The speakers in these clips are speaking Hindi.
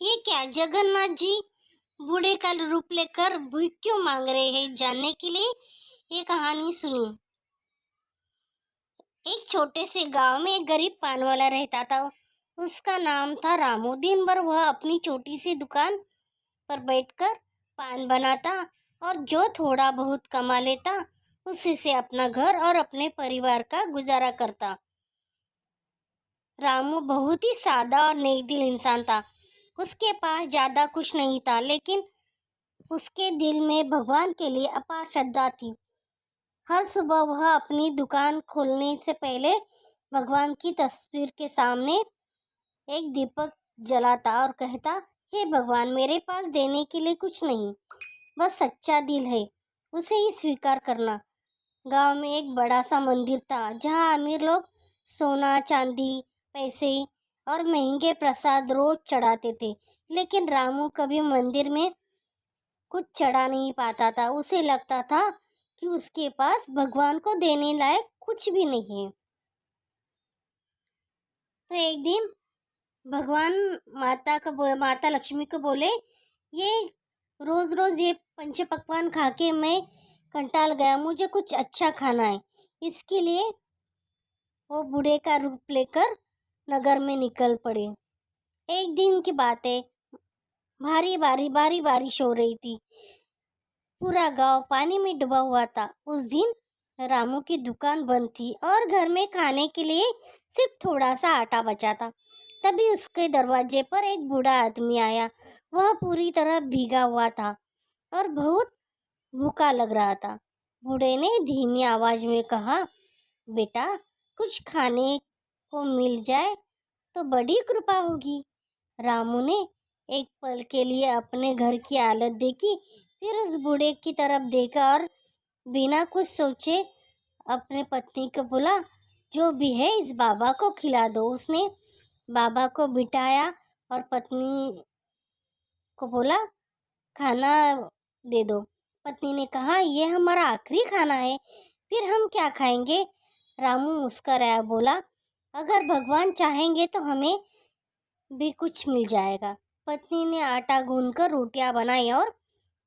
ये क्या जगन्नाथ जी बूढ़े का रूप लेकर भीख क्यों मांग रहे हैं? जानने के लिए ये कहानी सुनी। एक छोटे से गांव में एक गरीब पान वाला रहता था। उसका नाम था रामू। दिन भर वह अपनी छोटी सी दुकान पर बैठकर पान बनाता और जो थोड़ा बहुत कमा लेता उसी से अपना घर और अपने परिवार का गुजारा करता। रामू बहुत ही सादा और नेकदिल इंसान था। उसके पास ज्यादा कुछ नहीं था, लेकिन उसके दिल में भगवान के लिए अपार श्रद्धा थी। हर सुबह वह अपनी दुकान खोलने से पहले भगवान की तस्वीर के सामने एक दीपक जलाता और कहता, हे भगवान, मेरे पास देने के लिए कुछ नहीं, बस सच्चा दिल है, उसे ही स्वीकार करना। गांव में एक बड़ा सा मंदिर था जहां अमीर लोग सोना, चांदी, पैसे और महंगे प्रसाद रोज चढ़ाते थे, लेकिन रामू कभी मंदिर में कुछ चढ़ा नहीं पाता था। उसे लगता था कि उसके पास भगवान को देने लायक कुछ भी नहीं है। तो एक दिन भगवान माता लक्ष्मी को बोले, ये रोज रोज ये पंच पकवान खा के मैं कंटाल गया, मुझे कुछ अच्छा खाना है। इसके लिए वो बूढ़े का रूप लेकर नगर में निकल पड़े। एक दिन की बात है, भारी बारिश हो रही थी। पूरा गांव पानी में डूबा हुआ था। उस दिन रामू की दुकान बंद थी और घर में खाने के लिए सिर्फ थोड़ा सा आटा बचा था। तभी उसके दरवाजे पर एक बूढ़ा आदमी आया। वह पूरी तरह भीगा हुआ था और बहुत भूखा लग रहा था। बूढ़े ने धीमी आवाज में कहा, बेटा, कुछ खाने को मिल जाए तो बड़ी कृपा होगी। रामू ने एक पल के लिए अपने घर की हालत देखी, फिर उस बूढ़े की तरफ देखा और बिना कुछ सोचे अपने पत्नी को बोला, जो भी है इस बाबा को खिला दो। उसने बाबा को बिठाया और पत्नी को बोला, खाना दे दो। पत्नी ने कहा, ये हमारा आखिरी खाना है, फिर हम क्या खाएंगे? रामू मुस्कुराया, बोला, अगर भगवान चाहेंगे तो हमें भी कुछ मिल जाएगा। पत्नी ने आटा गूंथकर रोटियां बनाई और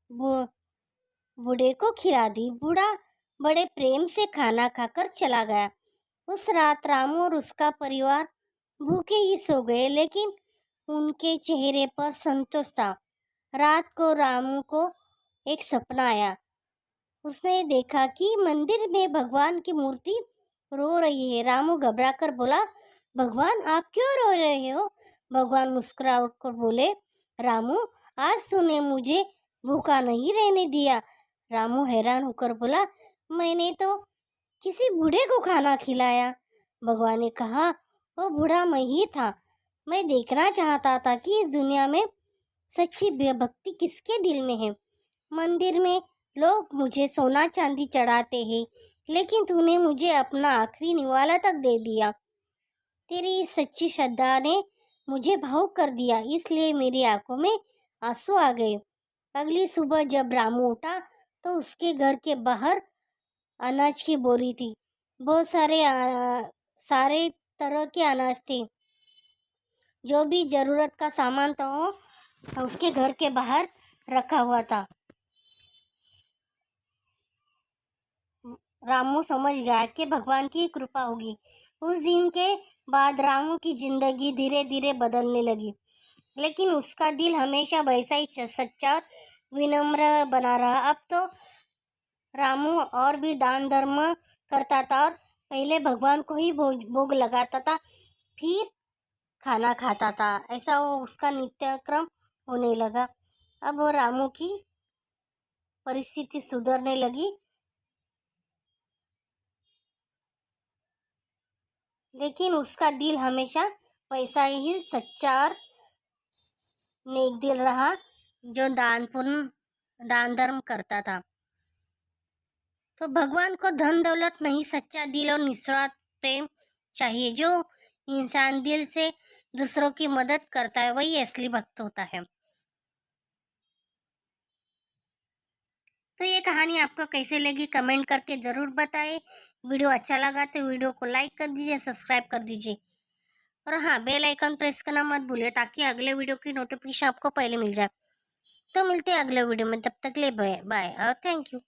बूढ़े को खिला दी। बूढ़ा बड़े प्रेम से खाना खाकर चला गया। उस रात रामू और उसका परिवार भूखे ही सो गए, लेकिन उनके चेहरे पर संतोष था। रात को रामू को एक सपना आया। उसने देखा कि मंदिर में भगवान की मूर्ति रो रही है। रामू घबरा कर बोला, भगवान, आप क्यों रो रहे हो? भगवान मुस्कुरा कर बोले, रामू, आज तूने मुझे भूखा नहीं रहने दिया। रामू हैरान होकर बोला, मैंने तो किसी बूढ़े को खाना खिलाया। भगवान ने कहा, वो बूढ़ा मैं ही था। मैं देखना चाहता था कि इस दुनिया में सच्ची भक्ति किसके दिल में है। मंदिर में लोग मुझे सोना चांदी चढ़ाते हैं, लेकिन तूने मुझे अपना आखिरी निवाला तक दे दिया। तेरी इस सच्ची श्रद्धा ने मुझे भावुक कर दिया, इसलिए मेरी आंखों में आंसू आ गए। अगली सुबह जब रामू उठा तो उसके घर के बाहर अनाज की बोरी थी। बहुत सारे तरह के अनाज थे। जो भी जरूरत का सामान था वो उसके घर के बाहर रखा हुआ था। रामू समझ गया कि भगवान की कृपा होगी। उस दिन के बाद रामू की जिंदगी धीरे धीरे बदलने लगी, लेकिन उसका दिल हमेशा वैसा ही सच्चा और विनम्र बना रहा। अब तो रामू और भी दान धर्म करता था और पहले भगवान को ही भोग लगाता था, फिर खाना खाता था। ऐसा वो उसका नित्यक्रम होने लगा। अब वो रामू की परिस्थिति सुधरने लगी, लेकिन उसका दिल हमेशा वैसा ही सच्चा और नेक दिल रहा, जो दान धर्म करता था। तो भगवान को धन दौलत नहीं, सच्चा दिल और निस्वार्थ प्रेम चाहिए। जो इंसान दिल से दूसरों की मदद करता है वही असली भक्त होता है। तो ये कहानी आपको कैसे लगी कमेंट करके ज़रूर बताएं। वीडियो अच्छा लगा तो वीडियो को लाइक कर दीजिए, सब्सक्राइब कर दीजिए। और हाँ, बेल आइकन प्रेस करना मत भूलिए ताकि अगले वीडियो की नोटिफिकेशन आपको पहले मिल जाए। तो मिलते हैं अगले वीडियो में, तब तक ले बाय बाय और थैंक यू।